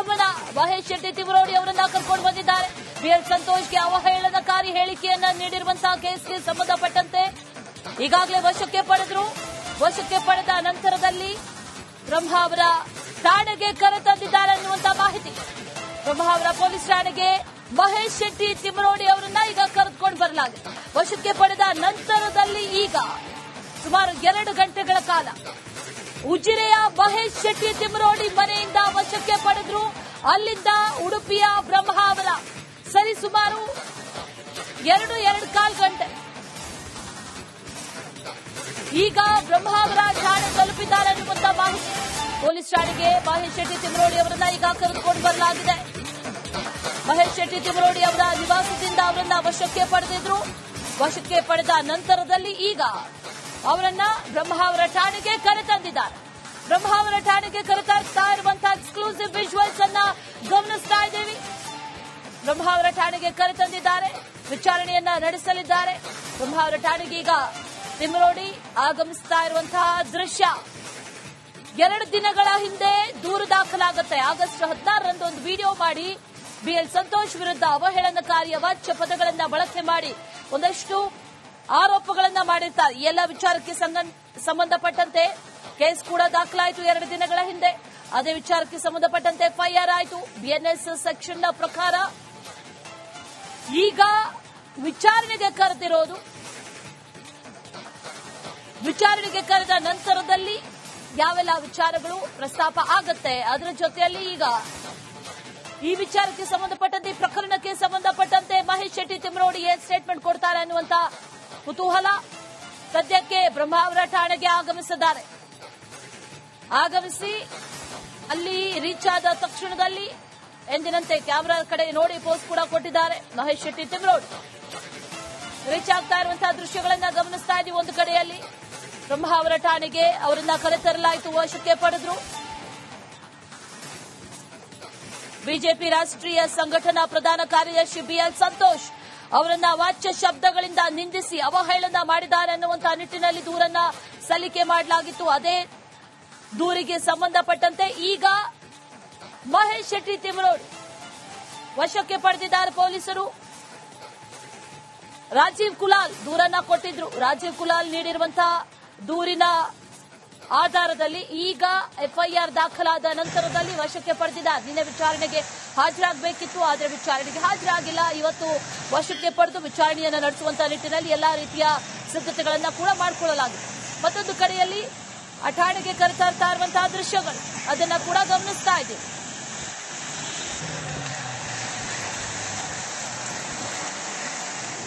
ಆಗಮನ. ಮಹೇಶ್ ಶೆಟ್ಟಿ ತಿಮರೋಡಿ ಅವರನ್ನ ಕರ್ಕೊಂಡು ಬಂದಿದ್ದಾರೆ. ಬಿಎಲ್ ಸಂತೋಷ್ಗೆ ಅವಹೇಳನಕಾರಿ ಹೇಳಿಕೆಯನ್ನ ನೀಡಿರುವಂತಹ ಕೇಸ್ಗೆ ಸಂಬಂಧಪಟ್ಟಂತೆ ಈಗಾಗಲೇ ವಶಕ್ಕೆ ಪಡೆದ್ರು. ವಶಕ್ಕೆ ಪಡೆದ ನಂತರದಲ್ಲಿ ಬ್ರಹ್ಮಾವರ ಠಾಣೆಗೆ ಕರೆತಂದಿದ್ದಾರೆ ಅನ್ನುವಂತಹ ಮಾಹಿತಿ. ಬ್ರಹ್ಮಾವರ ಪೊಲೀಸ್ ಠಾಣೆಗೆ ಮಹೇಶ್ ಶೆಟ್ಟಿ ತಿಮರೋಡಿ ಅವರನ್ನ ಈಗ ಕರೆದುಕೊಂಡು ಬರಲಾಗಿದೆ. ವಶಕ್ಕೆ ಪಡೆದ ನಂತರದಲ್ಲಿ ಈಗ ಸುಮಾರು 2 ಗಂಟೆಗಳ ಕಾಲ ಉಜಿರೆಯ ಮಹೇಶ್ ಶೆಟ್ಟಿ ತಿಮರೋಡಿ ಮನೆಯಿಂದ ವಶಕ್ಕೆ ಪಡೆದ್ರು. ಅಲ್ಲಿಂದ ಉಡುಪಿಯ ಬ್ರಹ್ಮಾವರ ಸರಿಸುಮಾರು 2.25 ಗಂಟೆ ಈಗ ಬ್ರಹ್ಮಾವರ ಠಾಣೆ ತಲುಪಿದ್ದಾರೆ ಅನ್ನುವಂತ ಮಾಹಿತಿ. ಪೊಲೀಸ್ ಠಾಣೆಗೆ ಮಹೇಶ್ ಶೆಟ್ಟಿ ತಿಮರೋಡಿ ಅವರನ್ನ ಈಗ ಕರೆದುಕೊಂಡು ಬರಲಾಗಿದೆ. ಮಹೇಶ್ ಶೆಟ್ಟಿ ತಿಮರೋಡಿ ಅವರ ನಿವಾಸದಿಂದ ಅವರನ್ನ ವಶಕ್ಕೆ ಪಡೆದಿದ್ರು. ವಶಕ್ಕೆ ಪಡೆದ ನಂತರದಲ್ಲಿ ಈಗ ಅವರನ್ನ ಬ್ರಹ್ಮಾವರ ಠಾಣೆಗೆ ಕರೆತಂದಿದ್ದಾರೆ. ಬ್ರಹ್ಮಾವರ ಠಾಣೆಗೆ ಕರೆತಂತಾ ಇರುವಂತಹ ಎಕ್ಸ್ಕ್ಲೂಸಿವ್ ವಿಜುವಲ್ಸ್ ಅನ್ನ ಗಮನಿಸ್ತಾ ಇದ್ದೇವೆ. ಬ್ರಹ್ಮಾವರ ಠಾಣೆಗೆ ಕರೆತಂದಿದ್ದಾರೆ. ವಿಚಾರಣೆಯನ್ನ ನಡೆಸಲಿದ್ದಾರೆ. ಬ್ರಹ್ಮಾವರ ಠಾಣೆಗೆ ಈಗ ತಿಮರೋಡಿ ಆಗಮಿಸ್ತಾ ಇರುವಂತಹ ದೃಶ್ಯ. 2 ದಿನಗಳ ಹಿಂದೆ ದೂರು ದಾಖಲಾಗುತ್ತೆ. ಆಗಸ್ಟ್ 16ರಂದು ಒಂದು ವಿಡಿಯೋ ಮಾಡಿ ಬಿಎಲ್ ಸಂತೋಷ್ ವಿರುದ್ಧ ಅವಹೇಳನಕಾರಿ ಅವಾಚ್ಯ ಪದಗಳನ್ನ ಬಳಕೆ ಮಾಡಿ ಒಂದಷ್ಟು ಆರೋಪಗಳನ್ನ ಮಾಡಿರ್ತಾರೆ. ಈ ಎಲ್ಲ ವಿಚಾರಕ್ಕೆ ಸಂಬಂಧಪಟ್ಟಂತೆ ಕೇಸ್ ಕೂಡ ದಾಖಲಾಯಿತು 2 ದಿನಗಳ ಹಿಂದೆ. ಅದೇ ವಿಚಾರಕ್ಕೆ ಸಂಬಂಧಪಟ್ಟಂತೆ ಎಫ್ಐಆರ್ ಆಯಿತು. ಬಿಎನ್ಎಸ್ ಸೆಕ್ಷನ್ನ ಪ್ರಕಾರ ಈಗ ವಿಚಾರಣೆಗೆ ಕರೆದಿರೋದು. ವಿಚಾರಣೆಗೆ ಕರೆದ ನಂತರದಲ್ಲಿ ಯಾವೆಲ್ಲ ವಿಚಾರಗಳು ಪ್ರಸ್ತಾಪ ಆಗುತ್ತೆ, ಅದರ ಜೊತೆಯಲ್ಲಿ ಈಗ ಈ ವಿಚಾರಕ್ಕೆ ಸಂಬಂಧಪಟ್ಟಂತೆ ಪ್ರಕರಣಕ್ಕೆ ಸಂಬಂಧಪಟ್ಟಂತೆ ಮಹೇಶ್ ಶೆಟ್ಟಿ ತಿಮರೋಡಿ ಸ್ಟೇಟ್ಮೆಂಟ್ ಕೊಡ್ತಾರೆ ಅನ್ನುವಂತ ಕುತೂಹಲ. ಸದ್ಯಕ್ಕೆ ಬ್ರಹ್ಮಾವರ ಠಾಣೆಗೆ ಆಗಮಿಸಿದ್ದಾರೆ. ಆಗಮಿಸಿ ಅಲ್ಲಿ ರೀಚ್ ಆದ ತಕ್ಷಣದಲ್ಲಿ ಎಂದಿನಂತೆ ಕ್ಯಾಮೆರಾ ಕಡೆ ನೋಡಿ ಪೋಸ್ಟ್ ಕೂಡ ಕೊಟ್ಟಿದ್ದಾರೆ. ಮಹೇಶ್ ಶೆಟ್ಟಿ ತಿಮರೋಡಿ ರೀಚ್ ಆಗ್ತಾ ಇರುವಂತಹ ದೃಶ್ಯಗಳನ್ನ ಗಮನಿಸ್ತಾ ಇದ್ದೀವಿ. ಒಂದು ಕಡೆಯಲ್ಲಿ ಬ್ರಹ್ಮಾವರ ಠಾಣೆಗೆ ಅವರನ್ನ ಕರೆತರಲಾಯಿತು, ವಶಕ್ಕೆ ಪಡೆದ್ರು. ಬಿಜೆಪಿ ರಾಷ್ಟ್ರೀಯ ಸಂಘಟನಾ ಪ್ರಧಾನ ಕಾರ್ಯದರ್ಶಿ ಬಿಎಲ್ ಸಂತೋಷ್ ಅವರನ್ನ ವಾಚ್ಯ ಶಬ್ದಗಳಿಂದ ನಿಂದಿಸಿ ಅವಹೇಳನ ಮಾಡಿದ್ದಾರೆ ಅನ್ನುವಂತಹ ನಿಟ್ಟಿನಲ್ಲಿ ದೂರನ್ನ ಸಲ್ಲಿಕೆ ಮಾಡಲಾಗಿತ್ತು. ಅದೇ ದೂರಿಗೆ ಸಂಬಂಧಪಟ್ಟಂತೆ ಈಗ ಮಹೇಶ್ ಶೆಟ್ಟಿ ತಿಮರೋಡಿ ವಶಕ್ಕೆ ಪಡೆದಿದ್ದಾರೆ ಪೊಲೀಸರು. ರಾಜೀವ್ ಕುಲಾಲ್ ದೂರನ್ನ ಕೊಟ್ಟಿದ್ರು. ರಾಜೀವ್ ಕುಲಾಲ್ ನೀಡಿರುವಂತಹ ದೂರಿನ ಆಧಾರದಲ್ಲಿ ಈಗ ಎಫ್ಐಆರ್ ದಾಖಲಾದ ನಂತರದಲ್ಲಿ ವಶಕ್ಕೆ ಪಡೆದಿದ್ದಾರೆ. ನಿನ್ನೆ ವಿಚಾರಣೆಗೆ ಹಾಜರಾಗಬೇಕಿತ್ತು, ಆದರೆ ವಿಚಾರಣೆಗೆ ಹಾಜರಾಗಿಲ್ಲ. ಇವತ್ತು ವಶಕ್ಕೆ ಪಡೆದು ವಿಚಾರಣೆಯನ್ನು ನಡೆಸುವಂತಹ ನಿಟ್ಟಿನಲ್ಲಿ ಎಲ್ಲಾ ರೀತಿಯ ಸಿದ್ಧತೆಗಳನ್ನು ಕೂಡ ಮಾಡಿಕೊಳ್ಳಲಾಗಿದೆ. ಮತ್ತೊಂದು ಕಡೆಯಲ್ಲಿ ಠಾಣೆಗೆ ಕರೆತರ್ತಾ ಇರುವಂತಹ ದೃಶ್ಯಗಳು ಅದನ್ನ ಕೂಡ ಗಮನಿಸ್ತಾ ಇದ್ದೀವಿ.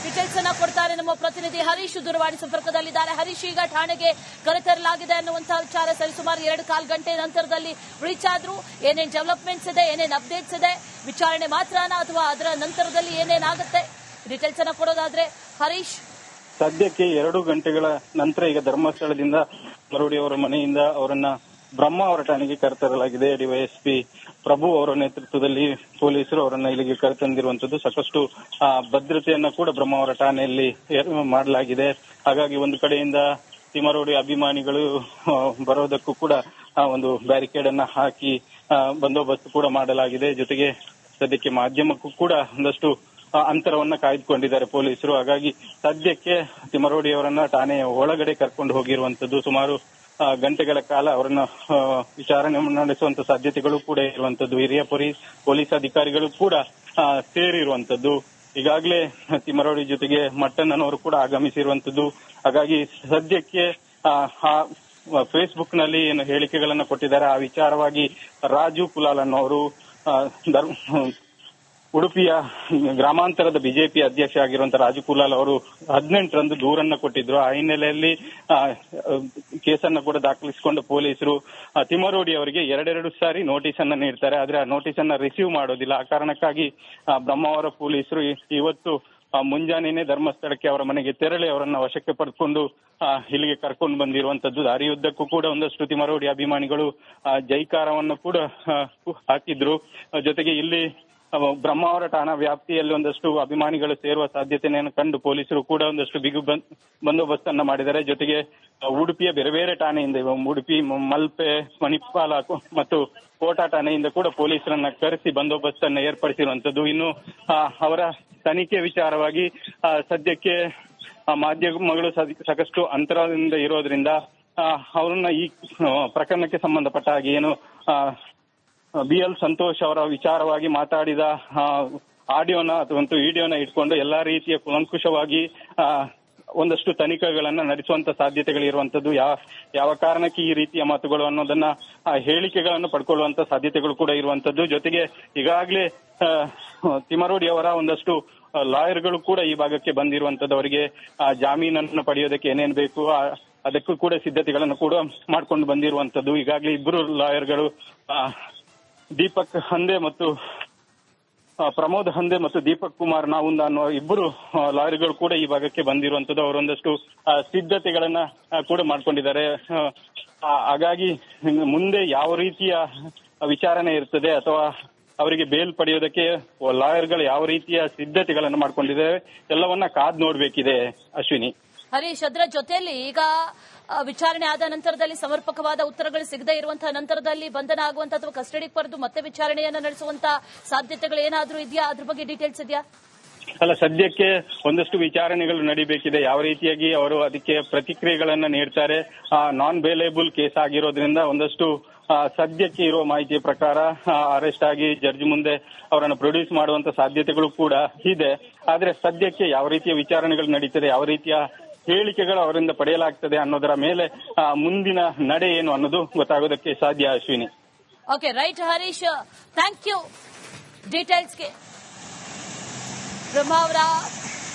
ಡೀಟೇಲ್ಸ್ ಅನ್ನ ಕೊಡ್ತಾರೆ ನಮ್ಮ ಪ್ರತಿನಿಧಿ ಹರೀಶ್, ದೂರವಾಣಿ ಸಂಪರ್ಕದಲ್ಲಿದ್ದಾರೆ. ಹರೀಶ್, ಈಗ ಠಾಣೆಗೆ ಕರೆತರಲಾಗಿದೆ ಅನ್ನುವಂತಹ ವಿಚಾರ ಸರಿಸುಮಾರು 2.25 ಗಂಟೆ ನಂತರದಲ್ಲಿ ರೀಚ್ ಆದ್ರು. ಏನೇನು ಡೆವಲಪ್ಮೆಂಟ್ಸ್ ಇದೆ, ಏನೇನು ಅಪ್ಡೇಟ್ಸ್ ಇದೆ, ವಿಚಾರಣೆ ಮಾತ್ರನಾ ಅಥವಾ ಅದರ ನಂತರದಲ್ಲಿ ಏನೇನಾಗುತ್ತೆ, ಡೀಟೇಲ್ಸ್ ಅನ್ನ ಕೊಡೋದಾದ್ರೆ ಹರೀಶ್. ಸದ್ಯಕ್ಕೆ 2 ಗಂಟೆಗಳ ನಂತರ ಈಗ ಧರ್ಮಸ್ಥಳದಿಂದ ತಿಮರೋಡಿ ಅವರ ಮನೆಯಿಂದ ಅವರನ್ನ ಬ್ರಹ್ಮಾವರ ಠಾಣೆಗೆ ಕರೆತರಲಾಗಿದೆ. ಡಿವೈಎಸ್ಪಿ ಪ್ರಭು ಅವರ ನೇತೃತ್ವದಲ್ಲಿ ಪೊಲೀಸರು ಅವರನ್ನ ಇಲ್ಲಿಗೆ ಕರೆತಂದಿರುವಂತದ್ದು. ಸಾಕಷ್ಟು ಭದ್ರತೆಯನ್ನ ಕೂಡ ಬ್ರಹ್ಮಾವರ ಠಾಣೆಯಲ್ಲಿ ಮಾಡಲಾಗಿದೆ. ಹಾಗಾಗಿ ಒಂದು ಕಡೆಯಿಂದ ತಿಮರೋಡಿ ಅಭಿಮಾನಿಗಳು ಬರೋದಕ್ಕೂ ಕೂಡ ಒಂದು ಬ್ಯಾರಿಕೇಡ್ ಅನ್ನ ಹಾಕಿ ಬಂದೋಬಸ್ತ್ ಕೂಡ ಮಾಡಲಾಗಿದೆ. ಜೊತೆಗೆ ಸದ್ಯಕ್ಕೆ ಮಾಧ್ಯಮಕ್ಕೂ ಕೂಡ ಒಂದಷ್ಟು ಅಂತರವನ್ನ ಕಾಯ್ದುಕೊಂಡಿದ್ದಾರೆ ಪೊಲೀಸರು. ಹಾಗಾಗಿ ಸದ್ಯಕ್ಕೆ ತಿಮರೋಡಿ ಅವರನ್ನ ಠಾಣೆಯ ಒಳಗಡೆ ಕರ್ಕೊಂಡು ಹೋಗಿರುವಂತದ್ದು. ಸುಮಾರು ಗಂಟೆಗಳ ಕಾಲ ಅವರನ್ನ ವಿಚಾರಣೆ ನಡೆಸುವಂತ ಸಾಧ್ಯತೆಗಳು ಕೂಡ ಇರುವಂತದ್ದು. ಹಿರಿಯ ಪೊಲೀಸ್ ಅಧಿಕಾರಿಗಳು ಕೂಡ ಸೇರಿರುವಂತದ್ದು. ಈಗಾಗಲೇ ತಿಮರೋಡಿ ಜೊತೆಗೆ ಮಟ್ಟಣ್ಣನವರು ಕೂಡ ಆಗಮಿಸಿರುವಂತದ್ದು. ಹಾಗಾಗಿ ಸದ್ಯಕ್ಕೆ ಫೇಸ್ಬುಕ್ ನಲ್ಲಿ ಏನು ಹೇಳಿಕೆಗಳನ್ನ ಕೊಟ್ಟಿದ್ದಾರೆ ಆ ವಿಚಾರವಾಗಿ ರಾಜು ಕುಲಾಲ್ ಅನ್ನೋರು ಉಡುಪಿಯ ಗ್ರಾಮಾಂತರದ ಬಿಜೆಪಿ ಅಧ್ಯಕ್ಷ ಆಗಿರುವಂತಹ ರಾಜು ಕುಲಾಲ್ ಅವರು 18ರಂದು ದೂರನ್ನ ಕೊಟ್ಟಿದ್ರು. ಆ ಹಿನ್ನೆಲೆಯಲ್ಲಿ ಕೇಸನ್ನ ಕೂಡ ದಾಖಲಿಸಿಕೊಂಡ ಪೊಲೀಸರು ತಿಮರೋಡಿ ಅವರಿಗೆ 2 ಸಾರಿ ನೋಟಿಸ್ ಅನ್ನ ನೀಡ್ತಾರೆ. ಆದ್ರೆ ಆ ನೋಟಿಸ್ ಅನ್ನ ರಿಸೀವ್ ಮಾಡೋದಿಲ್ಲ. ಆ ಕಾರಣಕ್ಕಾಗಿ ಬ್ರಹ್ಮಾವರ ಪೊಲೀಸರು ಇವತ್ತು ಮುಂಜಾನೆನೆ ಧರ್ಮಸ್ಥಳಕ್ಕೆ ಅವರ ಮನೆಗೆ ತೆರಳಿ ಅವರನ್ನ ವಶಕ್ಕೆ ಪಡೆದುಕೊಂಡು ಇಲ್ಲಿಗೆ ಕರ್ಕೊಂಡು ಬಂದಿರುವಂತದ್ದು. ದಾರಿಯುದ್ದಕ್ಕೂ ಕೂಡ ಒಂದಷ್ಟು ತಿಮರೋಡಿ ಅಭಿಮಾನಿಗಳು ಜೈಕಾರವನ್ನು ಕೂಡ ಹಾಕಿದ್ರು. ಜೊತೆಗೆ ಇಲ್ಲಿ ಬ್ರಹ್ಮಾವರ ಠಾಣಾ ವ್ಯಾಪ್ತಿಯಲ್ಲಿ ಒಂದಷ್ಟು ಅಭಿಮಾನಿಗಳು ಸೇರುವ ಸಾಧ್ಯತೆಯನ್ನು ಕಂಡು ಪೊಲೀಸರು ಕೂಡ ಒಂದಷ್ಟು ಬಿಗಿ ಬಂದೋಬಸ್ತನ್ನ ಮಾಡಿದ್ದಾರೆ. ಜೊತೆಗೆ ಉಡುಪಿಯ ಬೇರೆ ಬೇರೆ ಠಾಣೆಯಿಂದ ಉಡುಪಿ, ಮಲ್ಪೆ, ಮಣಿಪಾಲ ಮತ್ತು ಕೋಟಾ ಠಾಣೆಯಿಂದ ಕೂಡ ಪೊಲೀಸರನ್ನ ಕರೆಸಿ ಬಂದೋಬಸ್ತ್ ಅನ್ನು ಏರ್ಪಡಿಸಿರುವಂತದ್ದು. ಇನ್ನು ಅವರ ತನಿಖೆ ವಿಚಾರವಾಗಿ ಸದ್ಯಕ್ಕೆ ಮಾಧ್ಯಮಗಳು ಸಾಕಷ್ಟು ಅಂತರದಿಂದ ಇರೋದ್ರಿಂದ ಅವ್ರನ್ನ ಈ ಪ್ರಕರಣಕ್ಕೆ ಸಂಬಂಧಪಟ್ಟ ಹಾಗೆ ಏನು BL ಸಂತೋಷ್ ಅವರ ವಿಚಾರವಾಗಿ ಮಾತಾಡಿದ ಆಡಿಯೋನ ಅಥವಾ ವಿಡಿಯೋನ ಇಟ್ಕೊಂಡು ಎಲ್ಲಾ ರೀತಿಯ ಕೂಲಂಕುಷವಾಗಿ ಒಂದಷ್ಟು ತನಿಖೆಗಳನ್ನ ನಡೆಸುವಂತ ಸಾಧ್ಯತೆಗಳಿರುವಂತದ್ದು. ಯಾವ ಕಾರಣಕ್ಕೆ ಈ ರೀತಿಯ ಮಾತುಗಳು ಅನ್ನೋದನ್ನ ಹೇಳಿಕೆಗಳನ್ನು ಪಡ್ಕೊಳ್ಳುವಂತ ಸಾಧ್ಯತೆಗಳು ಕೂಡ ಇರುವಂತದ್ದು. ಜೊತೆಗೆ ಈಗಾಗಲೇ ತಿಮರೋಡಿ ಅವರ ಒಂದಷ್ಟು ಲಾಯರ್ಗಳು ಕೂಡ ಈ ಭಾಗಕ್ಕೆ ಬಂದಿರುವಂತದ್ದು. ಅವರಿಗೆ ಜಾಮೀನನ್ನು ಪಡೆಯೋದಕ್ಕೆ ಏನೇನು ಬೇಕು ಅದಕ್ಕೂ ಕೂಡ ಸಿದ್ಧತೆಗಳನ್ನು ಕೂಡ ಮಾಡ್ಕೊಂಡು ಬಂದಿರುವಂತದ್ದು. ಈಗಾಗಲೇ ಇಬ್ಬರು ಲಾಯರ್ಗಳು ದೀಪಕ್ ಹಂದೆ ಮತ್ತು ಪ್ರಮೋದ್ ಹಂದೆ ಮತ್ತು ದೀಪಕ್ ಕುಮಾರ್ ನಾವುಂದ ಅನ್ನೋ ಇಬ್ಬರು ಲಾಯರ್ಗಳು ಕೂಡ ಈ ಭಾಗಕ್ಕೆ ಬಂದಿರುವಂತದ್ದು. ಅವರೊಂದಷ್ಟು ಸಿದ್ಧತೆಗಳನ್ನ ಕೂಡ ಮಾಡ್ಕೊಂಡಿದ್ದಾರೆ. ಹಾಗಾಗಿ ಮುಂದೆ ಯಾವ ರೀತಿಯ ವಿಚಾರಣೆ ಇರ್ತದೆ ಅಥವಾ ಅವರಿಗೆ ಬೇಲ್ ಪಡೆಯೋದಕ್ಕೆ ಲಾಯರ್ಗಳು ಯಾವ ರೀತಿಯ ಸಿದ್ಧತೆಗಳನ್ನು ಮಾಡ್ಕೊಂಡಿದ್ದಾರೆ ಎಲ್ಲವನ್ನ ಕಾದ್ ನೋಡ್ಬೇಕಿದೆ. ಅಶ್ವಿನಿ, ಹರೀಶ್, ಅದರ ಜೊತೆಯಲ್ಲಿ ಈಗ ವಿಚಾರಣೆ ಆದ ನಂತರದಲ್ಲಿ ಸಮರ್ಪಕವಾದ ಉತ್ತರಗಳು ಸಿಗದೇ ಇರುವಂತಹ ನಂತರದಲ್ಲಿ ಬಂಧನ ಆಗುವಂತ ಅಥವಾ ಕಸ್ಟಡಿಗೆ ಪಡೆದು ಮತ್ತೆ ವಿಚಾರಣೆಯನ್ನು ನಡೆಸುವಂತ ಸಾಧ್ಯತೆಗಳು ಏನಾದ್ರೂ ಇದೆಯಾ? ಅದ್ರ ಬಗ್ಗೆ ಡೀಟೇಲ್ಸ್ ಇದೆಯಾ? ಅಲ್ಲ, ಸದ್ಯಕ್ಕೆ ಒಂದಷ್ಟು ವಿಚಾರಣೆಗಳು ನಡೀಬೇಕಿದೆ. ಯಾವ ರೀತಿಯಾಗಿ ಅವರು ಅದಕ್ಕೆ ಪ್ರತಿಕ್ರಿಯೆಗಳನ್ನ ನೀಡ್ತಾರೆ. ನಾನ್ ಬೇಲೇಬಲ್ ಕೇಸ್ ಆಗಿರೋದ್ರಿಂದ ಒಂದಷ್ಟು ಸದ್ಯಕ್ಕೆ ಇರುವ ಮಾಹಿತಿಯ ಪ್ರಕಾರ ಅರೆಸ್ಟ್ ಆಗಿ ಜಡ್ಜ್ ಮುಂದೆ ಅವರನ್ನು ಪ್ರೊಡ್ಯೂಸ್ ಮಾಡುವಂತ ಸಾಧ್ಯತೆಗಳು ಕೂಡ ಇದೆ. ಆದ್ರೆ ಸದ್ಯಕ್ಕೆ ಯಾವ ರೀತಿಯ ವಿಚಾರಣೆಗಳು ನಡೀತದೆ, ಯಾವ ರೀತಿಯ ಹೇಳಿಕೆಗಳು ಅವರಿಂದ ಪಡೆಯಲಾಗ್ತದೆ ಅನ್ನೋದರ ಮೇಲೆ ಮುಂದಿನ ನಡೆ ಏನು ಅನ್ನೋದು ಗೊತ್ತಾಗೋದಕ್ಕೆ ಸಾಧ್ಯ. Ashwini. Okay, right Harish, thank you ಡೀಟೇಲ್ಸ್ಗೆ. ಬ್ರಹ್ಮಾವರ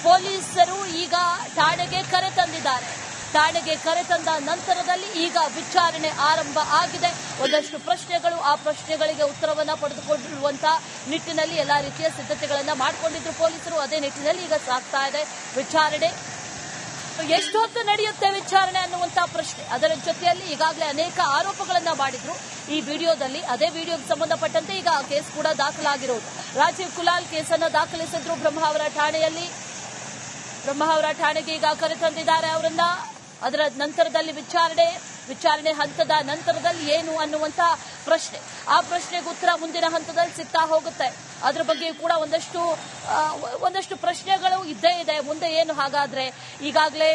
ಪೊಲೀಸರು ಈಗ ಠಾಣೆಗೆ ಕರೆ ತಂದಿದ್ದಾರೆ. ಠಾಣೆಗೆ ಕರೆತಂದ ನಂತರದಲ್ಲಿ ಈಗ ವಿಚಾರಣೆ ಆರಂಭ ಆಗಿದೆ. ಒಂದಷ್ಟು ಪ್ರಶ್ನೆಗಳು, ಆ ಪ್ರಶ್ನೆಗಳಿಗೆ ಉತ್ತರವನ್ನ ಪಡೆದುಕೊಂಡಿರುವಂತಹ ನಿಟ್ಟಿನಲ್ಲಿ ಎಲ್ಲಾ ರೀತಿಯ ಸಿದ್ಧತೆಗಳನ್ನ ಮಾಡಿಕೊಂಡಿದ್ರು ಪೊಲೀಸರು. ಅದೇ ನಿಟ್ಟಿನಲ್ಲಿ ಈಗ ಸಾಗ್ತಾ ಇದೆ ವಿಚಾರಣೆ. ಎಷ್ಟೊತ್ತು ನಡೆಯುತ್ತೆ ವಿಚಾರಣೆ ಅನ್ನುವಂತ ಪ್ರಶ್ನೆ. ಅದರ ಜೊತೆಯಲ್ಲಿ ಈಗಾಗಲೇ ಅನೇಕ ಆರೋಪಗಳನ್ನ ಮಾಡಿದ್ರು ಈ ವಿಡಿಯೋದಲ್ಲಿ. ಅದೇ ವಿಡಿಯೋಗೆ ಸಂಬಂಧಪಟ್ಟಂತೆ ಈಗ ಕೇಸ್ ಕೂಡ ದಾಖಲಾಗಿರೋದು. ರಾಜೀವ್ ಕುಲಾಲ್ ಕೇಸನ್ನು ದಾಖಲಿಸಿದ್ರು ಬ್ರಹ್ಮಾವರ ಠಾಣೆಯಲ್ಲಿ. ಬ್ರಹ್ಮಾವರ ಠಾಣೆಗೆ ಈಗ ಕರೆತಂದಿದ್ದಾರೆ ಅವರನ್ನ. ಅದರ ನಂತರದಲ್ಲಿ ವಿಚಾರಣೆ ಹಂತದ ನಂತರದಲ್ಲಿ ಏನು ಅನ್ನುವಂತ ಪ್ರಶ್ನೆ, ಆ ಪ್ರಶ್ನೆಗೆ ಉತ್ತರ ಮುಂದಿನ ಹಂತದಲ್ಲಿ ಸಿಗ್ತಾ ಹೋಗುತ್ತೆ. ಅದ್ರ ಬಗ್ಗೆ ಕೂಡ ಒಂದಷ್ಟು ಪ್ರಶ್ನೆಗಳು ಇದ್ದೇ ಇದೆ. ಮುಂದೆ ಏನು ಹಾಗಾದ್ರೆ? ಈಗಾಗಲೇ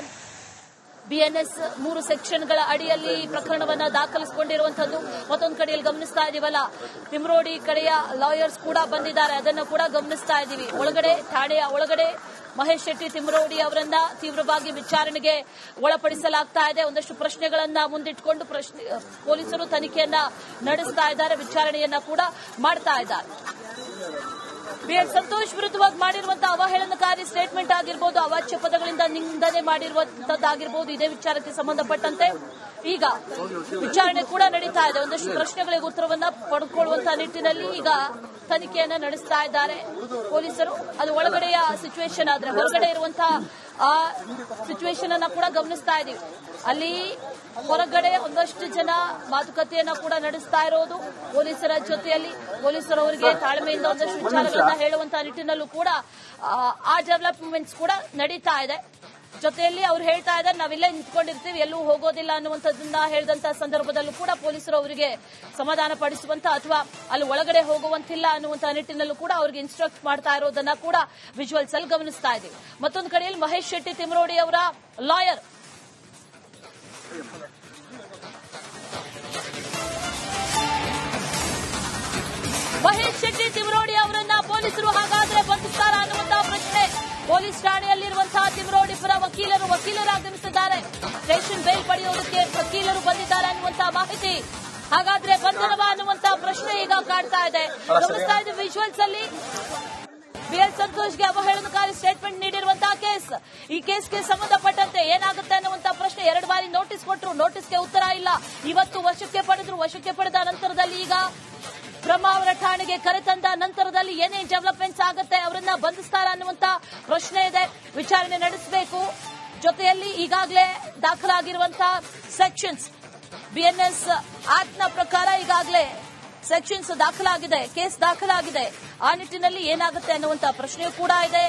BNS 3 ಸೆಕ್ಷನ್ಗಳ ಅಡಿಯಲ್ಲಿ ಪ್ರಕರಣವನ್ನ ದಾಖಲಿಸಿಕೊಂಡಿರುವಂತದ್ದು. ಮತ್ತೊಂದು ಕಡೆಯಲ್ಲಿ ಗಮನಿಸ್ತಾ ಇದೀವಲ್ಲ, ತಿಮ್ರೋಡಿ ಕಡೆಯ ಲಾಯರ್ಸ್ ಕೂಡ ಬಂದಿದ್ದಾರೆ, ಅದನ್ನು ಕೂಡ ಗಮನಿಸ್ತಾ ಇದೀವಿ. ಠಾಣೆಯ ಒಳಗಡೆ ಮಹೇಶ್ ಶೆಟ್ಟಿ ತಿಮ್ರೋಡಿ ಅವರನ್ನ ತೀವ್ರವಾಗಿ ವಿಚಾರಣೆಗೆ ಒಳಪಡಿಸಲಾಗ್ತಾ ಇದೆ. ಒಂದಷ್ಟು ಪ್ರಶ್ನೆಗಳನ್ನ ಮುಂದಿಟ್ಟುಕೊಂಡು ಪೊಲೀಸರು ತನಿಖೆಯನ್ನ ನಡೆಸ್ತಾ ಇದ್ದಾರೆ, ವಿಚಾರಣೆಯನ್ನ ಕೂಡ ಮಾಡ್ತಾ ಇದ್ದಾರೆ. BL ಸಂತೋಷ್ ವಿರುದ್ಧವಾಗಿ ಮಾಡಿರುವಂತಹ ಅವಹೇಳನಕಾರಿ ಸ್ಟೇಟ್ಮೆಂಟ್ ಆಗಿರ್ಬೋದು, ಅವಾಚ್ಯ ಪದಗಳಿಂದ ನಿಂದನೆ ಮಾಡಿರುವಂತದ್ದಾಗಿರ್ಬೋದು, ಇದೇ ವಿಚಾರಕ್ಕೆ ಸಂಬಂಧಪಟ್ಟಂತೆ ಈಗ ವಿಚಾರಣೆ ಕೂಡ ನಡೀತಾ ಇದೆ. ಒಂದಷ್ಟು ಪ್ರಶ್ನೆಗಳಿಗೆ ಉತ್ತರವನ್ನ ಪಡೆದುಕೊಳ್ಳುವಂತಹ ನಿಟ್ಟಿನಲ್ಲಿ ಈಗ ತನಿಖೆಯನ್ನ ನಡೆಸ್ತಾ ಇದ್ದಾರೆ ಪೊಲೀಸರು. ಅದು ಒಳಗಡೆಯ ಸಿಚುವೇಶನ್ ಆದ್ರೆ, ಹೊರಗಡೆ ಇರುವಂತಹ ಆ ಸಿಚುವೇಶನ್ ಅನ್ನ ಕೂಡ ಗಮನಿಸ್ತಾ ಇದೀವಿ. ಅಲ್ಲಿ ಹೊರಗಡೆ ಒಂದಷ್ಟು ಜನ ಮಾತುಕತೆಯನ್ನ ಕೂಡ ನಡೆಸ್ತಾ ಇರೋದು ಪೊಲೀಸರ ಜೊತೆಯಲ್ಲಿ. ಪೊಲೀಸರು ಅವರಿಗೆ ತಾಳ್ಮೆಯಿಂದ ಒಂದಷ್ಟು ವಿಚಾರಗಳನ್ನ ಹೇಳುವಂತಹ ನಿಟ್ಟಿನಲ್ಲೂ ಕೂಡ ಆ ಡೆವಲಪ್ಮೆಂಟ್ಸ್ ಕೂಡ ನಡೀತಾ ಇದೆ. ಜೊತೆಯಲ್ಲಿ ಅವ್ರು ಹೇಳ್ತಾ ಇದ್ದಾರೆ, ನಾವಿಲ್ಲೇ ನಿಂತ್ಕೊಂಡಿರ್ತೀವಿ, ಎಲ್ಲೂ ಹೋಗೋದಿಲ್ಲ ಅನ್ನುವಂಥದ್ದನ್ನ ಹೇಳಿದಂತಹ ಸಂದರ್ಭದಲ್ಲೂ ಕೂಡ ಪೊಲೀಸರು ಅವರಿಗೆ ಸಮಾಧಾನ ಪಡಿಸುವಂತ ಅಥವಾ ಅಲ್ಲಿ ಒಳಗಡೆ ಹೋಗುವಂತಿಲ್ಲ ಅನ್ನುವಂತಹ ನಿಟ್ಟಿನಲ್ಲೂ ಕೂಡ ಅವರಿಗೆ ಇನ್ಸ್ಟ್ರಕ್ಟ್ ಮಾಡ್ತಾ ಇರೋದನ್ನ ಕೂಡ ವಿಜುವಲ್ಸ್ ಅಲ್ಲಿ ಗಮನಿಸ್ತಾ ಇದ್ದೀವಿ. ಮತ್ತೊಂದು ಕಡೆಯಲ್ಲಿ ಮಹೇಶ್ ಶೆಟ್ಟಿ ತಿಮ್ರೋಡಿ ಅವರ ಲಾಯರ್ ಮಹೇಶ್ ಶೆಟ್ಟಿ ತಿಮ್ರೋಡಿ ಅವರನ್ನ ಪೊಲೀಸರು ಹಾಗಾದ್ರೆ ಬಂಧಿಸ್ತಾರ ಅನ್ನುವಂತಹ ಪ್ರಶ್ನೆ. ಪೊಲೀಸ್ ಠಾಣೆಯಲ್ಲಿರುವಂತಹ ತಿಮ್ರೋಡಿ ಪರ ವಕೀಲರು ಆಗಮಿಸಿದ್ದಾರೆ. ಸ್ಟೇಷನ್ ಬೇಲ್ ಪಡೆಯುವುದಕ್ಕೆ ವಕೀಲರು ಬಂದಿದ್ದಾರೆ ಅನ್ನುವಂತಹ ಮಾಹಿತಿ. ಹಾಗಾದ್ರೆ ಬಂಧನವ ಅನ್ನುವಂತಹ ಪ್ರಶ್ನೆ ಈಗ ಕಾಡ್ತಾ ಇದೆ. ಗಮನಿಸ್ತಾ ಇದೆ ವಿಜುವಲ್ಸ್ ಅಲ್ಲಿ BL ಸಂತೋಷ್ಗೆ ಅವಹೇಳನಕಾರಿ ಸ್ಟೇಟ್ಮೆಂಟ್ ನೀಡಿರುವಂತಹ ಕೇಸ್. ಈ ಕೇಸ್ಗೆ ಸಂಬಂಧಪಟ್ಟಂತೆ ಏನಾಗುತ್ತೆ ಅನ್ನುವಂತಹ ಪ್ರಶ್ನೆ. 2 ಬಾರಿ ನೋಟಿಸ್ ಕೊಟ್ಟರು, ನೋಟಿಸ್ಗೆ ಉತ್ತರ ಇಲ್ಲ. ಇವತ್ತು ವಶಕ್ಕೆ ಪಡೆದ ನಂತರದಲ್ಲಿ ಈಗ ಬ್ರಹ್ಮಾವರ ಠಾಣೆಗೆ ಕರೆತಂದ ನಂತರದಲ್ಲಿ ಏನೇನು ಡೆವಲಪ್ಮೆಂಟ್ಸ್ ಆಗುತ್ತೆ, ಅವರನ್ನ ಬಂಧಿಸ್ತಾರ ಅನ್ನುವಂತ ಪ್ರಶ್ನೆ ಇದೆ. ವಿಚಾರಣೆ ನಡೆಸಬೇಕು. ಜೊತೆಯಲ್ಲಿ ಈಗಾಗಲೇ ದಾಖಲಾಗಿರುವಂತಹ ಸೆಕ್ಷನ್ಸ್ BNS ಆಕ್ಟ್ನ ಪ್ರಕಾರ ಈಗಾಗಲೇ ಸೆಕ್ಷನ್ಸ್ ದಾಖಲಾಗಿದೆ, ಕೇಸ್ ದಾಖಲಾಗಿದೆ. ಆ ನಿಟ್ಟಿನಲ್ಲಿ ಏನಾಗುತ್ತೆ ಅನ್ನುವಂತ ಪ್ರಶ್ನೆ ಕೂಡ ಇದೆ.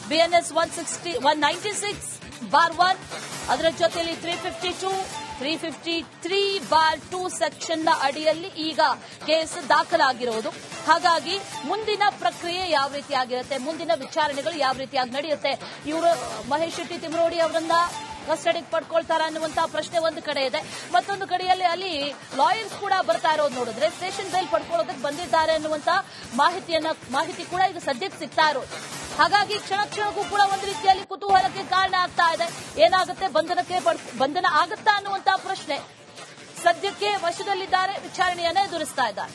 BNS 196/1 ಅದರ ಜೊತೆಯಲ್ಲಿ 352, 353(2) ಸೆಕ್ಷನ್ನ ಅಡಿಯಲ್ಲಿ ಈಗ ಕೇಸ್ ದಾಖಲಾಗಿರುವುದು. ಹಾಗಾಗಿ ಮುಂದಿನ ಪ್ರಕ್ರಿಯೆ ಯಾವ ರೀತಿಯಾಗಿರುತ್ತೆ, ಮುಂದಿನ ವಿಚಾರಣೆಗಳು ಯಾವ ರೀತಿಯಾಗಿ ನಡೆಯುತ್ತೆ, ಇವರು ಮಹೇಶ್ ಶೆಟ್ಟಿ ತಿಮರೋಡಿ ಅವರನ್ನ ಕಸ್ಟಡಿಗೆ ಪಡ್ಕೊಳ್ತಾರ ಅನ್ನುವಂತಹ ಪ್ರಶ್ನೆ ಒಂದು ಕಡೆ ಇದೆ. ಮತ್ತೊಂದು ಕಡೆಯಲ್ಲಿ ಅಲ್ಲಿ ಲಾಯರ್ಸ್ ಕೂಡ ಬರ್ತಾ ಇರೋದು ನೋಡಿದ್ರೆ ಸ್ಟೇಷನ್ ಬೇಲ್ ಪಡ್ಕೊಳ್ಳೋದಕ್ಕೆ ಬಂದಿದ್ದಾರೆ ಅನ್ನುವಂತ ಮಾಹಿತಿ ಕೂಡ ಈಗ ಸದ್ಯಕ್ಕೆ ಸಿಗ್ತಾ ಇರೋದು. ಹಾಗಾಗಿ ಕ್ಷಣಕ್ಕೂ ಕೂಡ ಒಂದು ರೀತಿಯಲ್ಲಿ ಕುತೂಹಲಕ್ಕೆ ಕಾರಣ ಆಗ್ತಾ ಇದೆ. ಏನಾಗುತ್ತೆ, ಬಂಧನ ಆಗುತ್ತಾ ಅನ್ನುವಂತಹ ಪ್ರಶ್ನೆ. ಸದ್ಯಕ್ಕೆ ವಶದಲ್ಲಿದ್ದಾರೆ, ವಿಚಾರಣೆಯನ್ನ ಎದುರಿಸ್ತಾ ಇದ್ದಾರೆ.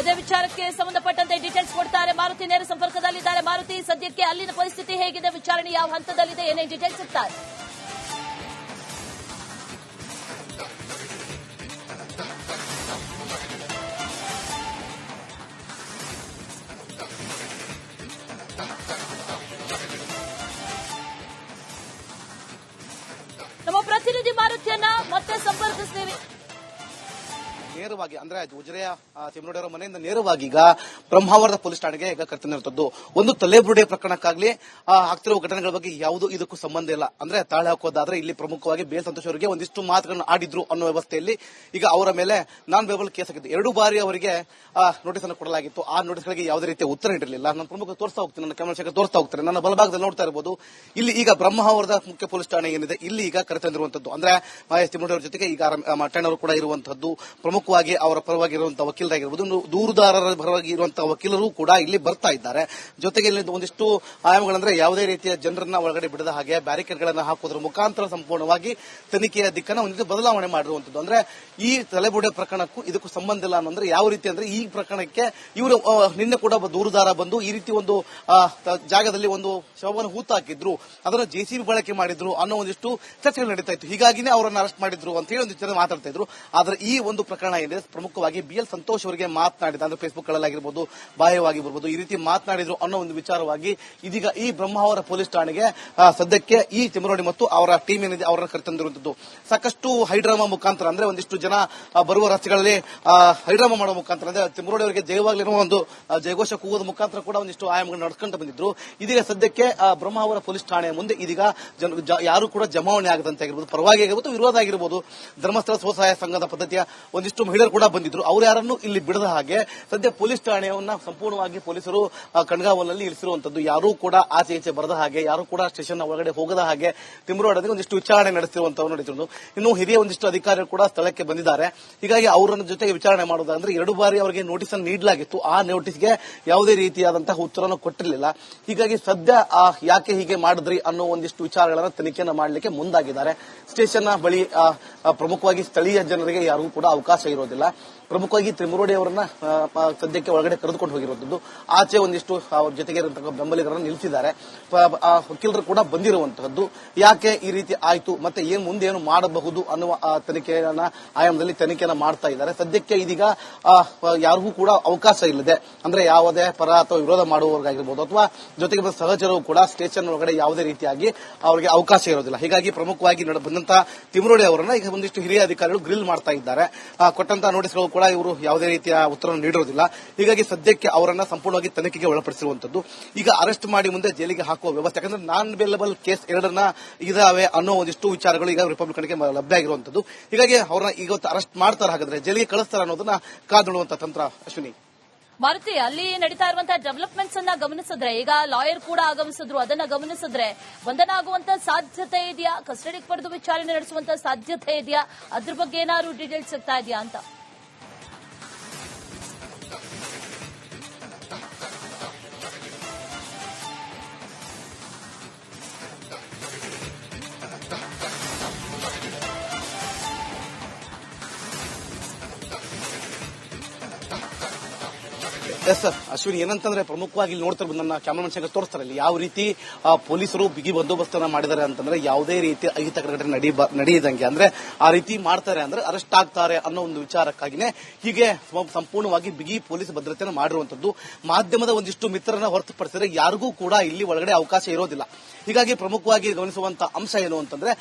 ಇದೇ ವಿಚಾರಕ್ಕೆ ಸಂಬಂಧಪಟ್ಟಂತೆ ಡೀಟೇಲ್ಸ್ ಕೊಡ್ತಾರೆ ಮಾರುತಿ, ನೇರ ಸಂಪರ್ಕದಲ್ಲಿದ್ದಾರೆ. ಮಾರುತಿ, ಸದ್ಯಕ್ಕೆ ಅಲ್ಲಿನ ಪರಿಸ್ಥಿತಿ ಹೇಗಿದೆ, ವಿಚಾರಣೆ ಯಾವ ಹಂತದಲ್ಲಿದೆ, ಏನೇ ಡೀಟೇಲ್ಸ್ ಸಿಗ್ತಾರೆ? ನಮ್ಮ ಪ್ರತಿನಿಧಿ ಮಾರುತಿಯನ್ನ ಮತ್ತೆ ಸಂಪರ್ಕಿಸ್ತೀವಿ. ನೇರವಾಗಿ ಅಂದ್ರೆ ಉಜಿರೆಯ ತಿಮರೋಡಿ ಅವರ ಮನೆಯಿಂದ ನೇರವಾಗಿ ಈಗ ಬ್ರಹ್ಮಾವರದ ಪೊಲೀಸ್ ಠಾಣೆಗೆ ಈಗ ಕರೆತಂದಿರುತ್ತದೆ. ಒಂದು ತಲೆಬುರುಡೆ ಪ್ರಕರಣಕ್ಕಾಗ್ಲಿ ಆಗ್ತಿರುವ ಘಟನೆಗಳ ಬಗ್ಗೆ ಯಾವುದೂ ಇದಕ್ಕೂ ಸಂಬಂಧ ಇಲ್ಲ. ಅಂದ್ರೆ ತಾಳೆ ಹಾಕೋದಾದ್ರೆ ಇಲ್ಲಿ ಪ್ರಮುಖವಾಗಿ ಬೇಲ್ ಸಂತೋಷ್ ಅವರಿಗೆ ಒಂದಿಷ್ಟು ಮಾತುಗಳನ್ನು ಆಡಿದ್ರು ಅನ್ನೋ ವ್ಯವಸ್ಥೆಯಲ್ಲಿ ಈಗ ಅವರ ಮೇಲೆ ನಾನ್ ಬೇಬಲ್ ಕೇಸ್ ಆಗಿತ್ತು. 2 ಬಾರಿ ಅವರಿಗೆ ನೋಟಿಸ್ ಅನ್ನು ಕೊಡಲಾಗಿತ್ತು. ಆ ನೋಟಿಸ್ಗಳಿಗೆ ಯಾವುದೇ ರೀತಿಯ ಉತ್ತರ ನೀಡಿರಲಿಲ್ಲ. ನಾನು ಪ್ರಮುಖ ತೋರಿಸ್ತಾ ಹೋಗ್ತೀನಿ, ನನ್ನ ಕ್ಯಾಮೆರಾ ಶೇಖರ್ ತೋರಿಸ್ತಾ ಹೋಗ್ತಾರೆ. ನನ್ನ ಬಲಭಾಗದಲ್ಲಿ ನೋಡ್ತಾ ಇರಬಹುದು, ಇಲ್ಲಿ ಈಗ ಬ್ರಹ್ಮಾವರದ ಮುಖ್ಯ ಪೊಲೀಸ್ ಠಾಣೆ ಏನಿದೆ ಇಲ್ಲಿ ಈಗ ಕರೆತಂದಿರುವಂತದ್ದು. ಅಂದ್ರೆ ಮಹೇಶ್ ತಿಮರೋಡಿ ಅವರ ಜೊತೆಗೆ ಈಗ ಮಟ್ಟಣ್ಣವರು ಕೂಡ ಇರುವಂತದ್ದು. ಪ್ರಮುಖವಾಗಿ ಅವರ ಪರವಾಗಿ ಇರುವಂತಹ ವಕೀಲರಾಗಿರ್ಬೋದು, ದೂರುದಾರರ ಪರವಾಗಿ ಇರುವಂತಹ ವಕೀಲರು ಕೂಡ ಇಲ್ಲಿ ಬರ್ತಾ ಇದ್ದಾರೆ. ಜೊತೆಗೆ ಇಲ್ಲಿ ಒಂದಿಷ್ಟು ಆಯಾಮಗಳಂದ್ರೆ ಯಾವುದೇ ರೀತಿಯ ಜನರನ್ನ ಒಳಗಡೆ ಬಿಡದ ಹಾಗೆ ಬ್ಯಾರಿಕೇಡ್ ಗಳನ್ನ ಹಾಕೋದ್ರ ಮುಖಾಂತರ ಸಂಪೂರ್ಣವಾಗಿ ತನಿಖೆಯ ದಿಕ್ಕನ್ನ ಒಂದಿಷ್ಟು ಬದಲಾವಣೆ ಮಾಡಿರುವಂತದ್ದು. ಅಂದ್ರೆ ಈ ತಲೆಬುರುಡೆ ಪ್ರಕರಣಕ್ಕೂ ಇದಕ್ಕೂ ಸಂಬಂಧ ಇಲ್ಲ ಅನ್ನೋದ್ರೆ ಯಾವ ರೀತಿ ಅಂದ್ರೆ ಈ ಪ್ರಕರಣಕ್ಕೆ ಇವರು ನಿನ್ನೆ ಕೂಡ ದೂರುದಾರ ಬಂದು ಈ ರೀತಿ ಒಂದು ಜಾಗದಲ್ಲಿ ಒಂದು ಶವವನ್ನು ಹೂತಾಕಿದ್ರು, ಅದನ್ನು ಜೆಸಿಬಿ ಬಳಕೆ ಮಾಡಿದ್ರು ಅನ್ನೋ ಒಂದಿಷ್ಟು ಚರ್ಚೆಗಳು ನಡೀತಾ ಇತ್ತು. ಹೀಗಾಗಿನೇ ಅವರನ್ನು ಅರೆಸ್ಟ್ ಮಾಡಿದ್ರು ಅಂತ ಹೇಳಿ ಒಂದಿಷ್ಟು ಜನ ಮಾತಾಡ್ತಾ ಇದ್ರು. ಆದ್ರೆ ಈ ಒಂದು ಪ್ರಕರಣ ಏನಿದೆ ಪ್ರಮುಖವಾಗಿ BL ಸಂತೋಷ್ ಅವರಿಗೆ ಮಾತನಾಡಿದ ಅಂದ್ರೆ ಫೇಸ್ಬುಕ್ ಗಳಲ್ಲಾಗಿರ್ಬೋದು, ಬಾಹ್ಯವಾಗಿ ಬರ್ಬೋದು, ಈ ರೀತಿ ಮಾತನಾಡಿದ್ರು ಅನ್ನೋ ಒಂದು ವಿಚಾರವಾಗಿ ಇದೀಗ ಈ ಬ್ರಹ್ಮಾವರ ಪೊಲೀಸ್ ಠಾಣೆಗೆ ಸದ್ಯಕ್ಕೆ ಈ ತಿಮರೋಡಿ ಮತ್ತು ಅವರ ಟೀಮ್ ಏನಿದೆ ಅವರನ್ನು ಕರೆತಂದಿರುವಂತದ್ದು. ಸಾಕಷ್ಟು ಹೈಡ್ರಾಮಾ ಮುಖಾಂತರ ಅಂದ್ರೆ ಒಂದಿಷ್ಟು ಜನ ಬರುವ ರಸ್ತೆಗಳಲ್ಲಿ ಹೈಡ್ರಾಮಾ ಮಾಡುವ ಮುಖಾಂತರ ಅಂದ್ರೆ ತಿಮರೋಡಿ ಅವರಿಗೆ ಜಯವಾಗಲಿರುವ ಒಂದು ಜಯಘೋಷ ಕೂಗೋದ ಮುಖಾಂತರ ಕೂಡ ಒಂದಿಷ್ಟು ಆಯಾಮಗಳು ನಡೆಸ್ಕೊಂಡು ಬಂದಿದ್ರು. ಇದೀಗ ಸದ್ಯಕ್ಕೆ ಬ್ರಹ್ಮಾವರ ಪೊಲೀಸ್ ಠಾಣೆಯ ಮುಂದೆ ಇದೀಗ ಯಾರು ಕೂಡ ಜಮಾವಣೆ ಆಗದಂತೆ ಆಗಿರ್ಬೋದು, ಪರವಾಗಿ ಆಗಿರ್ಬೋದು, ವಿರೋಧ ಆಗಿರ್ಬೋದು, ಧರ್ಮಸ್ಥಳ ಸ್ವಸಹಾಯ ಸಂಘದ ಪದ್ಧತಿಯ ಒಂದಿಷ್ಟು ಮಹಿಳೆಯರು ಕೂಡ ಬಂದಿದ್ರು. ಅವರು ಯಾರನ್ನು ಇಲ್ಲಿ ಬಿಡದ ಹಾಗೆ ಸದ್ಯ ಪೊಲೀಸ್ ಠಾಣೆಯನ್ನ ಸಂಪೂರ್ಣವಾಗಿ ಪೊಲೀಸರು ಕಣ್ಗಾವಲಿನಲ್ಲಿ ಇರಿಸಿರುವಂತದ್ದು. ಯಾರೂ ಕೂಡ ಆಚೆ ಈಚೆ ಬರದ ಹಾಗೆ, ಯಾರು ಕೂಡ ಸ್ಟೇಷನ್ ಒಳಗಡೆ ಹೋಗದ ಹಾಗೆ ತಿಮರೋಡಿ ಒಂದಿಷ್ಟು ವಿಚಾರಣೆ ನಡೆಸಿರುವಂತವ್ರು ನಡೆಸಿದ್ರು. ಇನ್ನು ಹಿರಿಯ ಒಂದಿಷ್ಟು ಅಧಿಕಾರಿಗಳು ಕೂಡ ಸ್ಥಳಕ್ಕೆ ಬಂದಿದ್ದಾರೆ. ಹೀಗಾಗಿ ಅವರನ್ನ ಜೊತೆಗೆ ವಿಚಾರಣೆ ಮಾಡೋದಾದ್ರೆ 2 ಬಾರಿ ಅವರಿಗೆ ನೋಟಿಸ್ ಅನ್ನು ನೀಡಲಾಗಿತ್ತು. ಆ ನೋಟಿಸ್ಗೆ ಯಾವುದೇ ರೀತಿಯಾದಂತಹ ಉತ್ತರವನ್ನು ಕೊಟ್ಟಿರಲಿಲ್ಲ. ಹೀಗಾಗಿ ಸದ್ಯ ಯಾಕೆ ಹೀಗೆ ಮಾಡಿದ್ರಿ ಅನ್ನೋ ಒಂದಿಷ್ಟು ವಿಚಾರಗಳನ್ನ ತನಿಖೆಯನ್ನು ಮಾಡಲಿಕ್ಕೆ ಮುಂದಾಗಿದ್ದಾರೆ. ಸ್ಟೇಷನ್ ಬಳಿ ಪ್ರಮುಖವಾಗಿ ಸ್ಥಳೀಯ ಜನರಿಗೆ ಯಾರಿಗೂ ಕೂಡ ಅವಕಾಶ ಇರೋದಿಲ್ಲ. ಪ್ರಮುಖವಾಗಿ ತಿಮರೋಡಿ ಅವರನ್ನ ಸದ್ಯಕ್ಕೆ ಒಳಗಡೆ ಕರೆದುಕೊಂಡು ಹೋಗಿರುವಂತದ್ದು. ಆಚೆ ಒಂದಿಷ್ಟು ಅವ್ರ ಜೊತೆಗೆ ಇರುವಂತಹ ಬೆಂಬಲಿಗರನ್ನು ನಿಲ್ಲಿಸಿದ್ದಾರೆ. ವಕೀಲರು ಕೂಡ ಬಂದಿರುವಂತಹದ್ದು. ಯಾಕೆ ಈ ರೀತಿ ಆಯ್ತು ಮತ್ತೆ ಮುಂದೆ ಏನು ಮಾಡಬಹುದು ಅನ್ನುವ ತನಿಖೆಯನ್ನ ಆಯಾಮದಲ್ಲಿ ತನಿಖೆಯನ್ನ ಮಾಡ್ತಾ ಇದ್ದಾರೆ. ಸದ್ಯಕ್ಕೆ ಇದೀಗ ಯಾರಿಗೂ ಕೂಡ ಅವಕಾಶ ಇಲ್ಲದೆ ಅಂದ್ರೆ ಯಾವುದೇ ಪರ ಅಥವಾ ವಿರೋಧ ಮಾಡುವವರಿಗಾಗಿರ್ಬೋದು ಅಥವಾ ಜೊತೆಗೆ ಸಹಚರರು ಕೂಡ ಸ್ಟೇಷನ್ ಒಳಗಡೆ ಯಾವುದೇ ರೀತಿಯಾಗಿ ಅವರಿಗೆ ಅವಕಾಶ ಇರೋದಿಲ್ಲ. ಹೀಗಾಗಿ ಪ್ರಮುಖವಾಗಿ ಬಂದಂತಹ ತಿಮರೋಡಿ ಅವರನ್ನ ಈಗ ಒಂದಿಷ್ಟು ಹಿರಿಯ ಅಧಿಕಾರಿಗಳು ಗ್ರಿಲ್ ಮಾಡ್ತಾ ಇದ್ದಾರೆ. ಕೊಟ್ಟಂತಹ ನೋಟಿಸ್ಗಳು ಕೂಡ ಇವರು ಯಾವುದೇ ರೀತಿಯ ಉತ್ತರವನ್ನು ನೀಡಿರೋದಿಲ್ಲ. ಹೀಗಾಗಿ ಸದ್ಯಕ್ಕೆ ಅವರನ್ನ ಸಂಪೂರ್ಣವಾಗಿ ತನಿಖೆಗೆ ಒಳಪಡಿಸಿರುವಂತದ್ದು. ಈಗ ಅರೆಸ್ಟ್ ಮಾಡಿ ಮುಂದೆ ಜೈಲಿಗೆ ಹಾಕುವ ವ್ಯವಸ್ಥೆ, ಯಾಕಂದ್ರೆ ನಾನ್ ಬೇಲಬಲ್ ಕೇಸ್ 2 ಇದಾವೆ ಅನ್ನೋ ಒಂದಿಷ್ಟು ವಿಚಾರಗಳು ಈಗ ರಿಪಬ್ಲಿಕನ್ಗೆ ಲಭ್ಯ ಆಗಿರುವಂತದ್ದು. ಹೀಗಾಗಿ ಅವರನ್ನ ಇವತ್ತು ಅರೆಸ್ಟ್ ಮಾಡ್ತಾರೆ, ಹಾಗಾದ್ರೆ ಜೈಲಿಗೆ ಕಳಿಸ್ತಾರೆ ಅನ್ನೋದನ್ನ ಕಾದುಕೊಳ್ಳುವಂತಹ ತಂತ್ರ. ಅಶ್ವಿನಿ, ಮಾರುತಿ, ಅಲ್ಲಿ ನಡೀತಾ ಇರುವಂತಹ ಡೆವಲಪ್ಮೆಂಟ್ಸ್ ಅನ್ನ ಗಮನಿಸಿದ್ರೆ, ಈಗ ಲಾಯರ್ ಕೂಡ ಆಗಮಿಸಿದ್ರು, ಅದನ್ನ ಗಮನಿಸಿದ್ರೆ ಬಂಧನ ಆಗುವಂತ ಸಾಧ್ಯತೆ ಇದೆಯಾ? ಕಸ್ಟಡಿಗೆ ಪಡೆದು ವಿಚಾರಣೆ ನಡೆಸುವಂತ ಸಾಧ್ಯತೆ ಇದೆಯಾ? ಅದ್ರ ಬಗ್ಗೆ ಏನಾದ್ರು ಡೀಟೇಲ್ಸ್ ಸಿಗ್ತಾ ಇದೆಯಾ ಅಂತ? ಎಸ್ ಸರ್, ಅಶ್ವಿನಿ, ಏನಂತಂದ್ರೆ ಪ್ರಮುಖವಾಗಿ ಇಲ್ಲಿ ನೋಡ್ತಾರೆ, ನನ್ನ ಕ್ಯಾಮರಾಮನ್ ಶೇಖರ್ ತೋರಿಸ್ತಾರೆ ಇಲ್ಲಿ ಯಾವ ರೀತಿ ಪೊಲೀಸರು ಬಿಗಿ ಬಂದೋಬಸ್ತನ್ನ ಮಾಡಿದ್ದಾರೆ ಅಂತಂದ್ರೆ ಯಾವುದೇ ರೀತಿ ಅಹಿತಕರ ಘಟನೆ ನಡೆಯದಂಗೆ ಅಂದ್ರೆ ಆ ರೀತಿ ಮಾಡ್ತಾರೆ ಅಂದ್ರೆ ಅರೆಸ್ಟ್ ಆಗ್ತಾರೆ ಅನ್ನೋ ಒಂದು ವಿಚಾರಕ್ಕಾಗಿನೇ ಹೀಗೆ ಸಂಪೂರ್ಣವಾಗಿ ಬಿಗಿ ಪೊಲೀಸ್ ಭದ್ರತೆಯನ್ನು ಮಾಡಿರುವಂತದ್ದು. ಮಾಧ್ಯಮದ ಒಂದಿಷ್ಟು ಮಿತ್ರರನ್ನ ಹೊರತುಪಡಿಸಿದ್ರೆ ಯಾರಿಗೂ ಕೂಡ ಇಲ್ಲಿ ಒಳಗಡೆ ಅವಕಾಶ ಇರೋದಿಲ್ಲ. ಹೀಗಾಗಿ ಪ್ರಮುಖವಾಗಿ ಗಮನಿಸುವಂತಹ ಅಂಶ ಏನು ಅಂತಂದ್ರೆ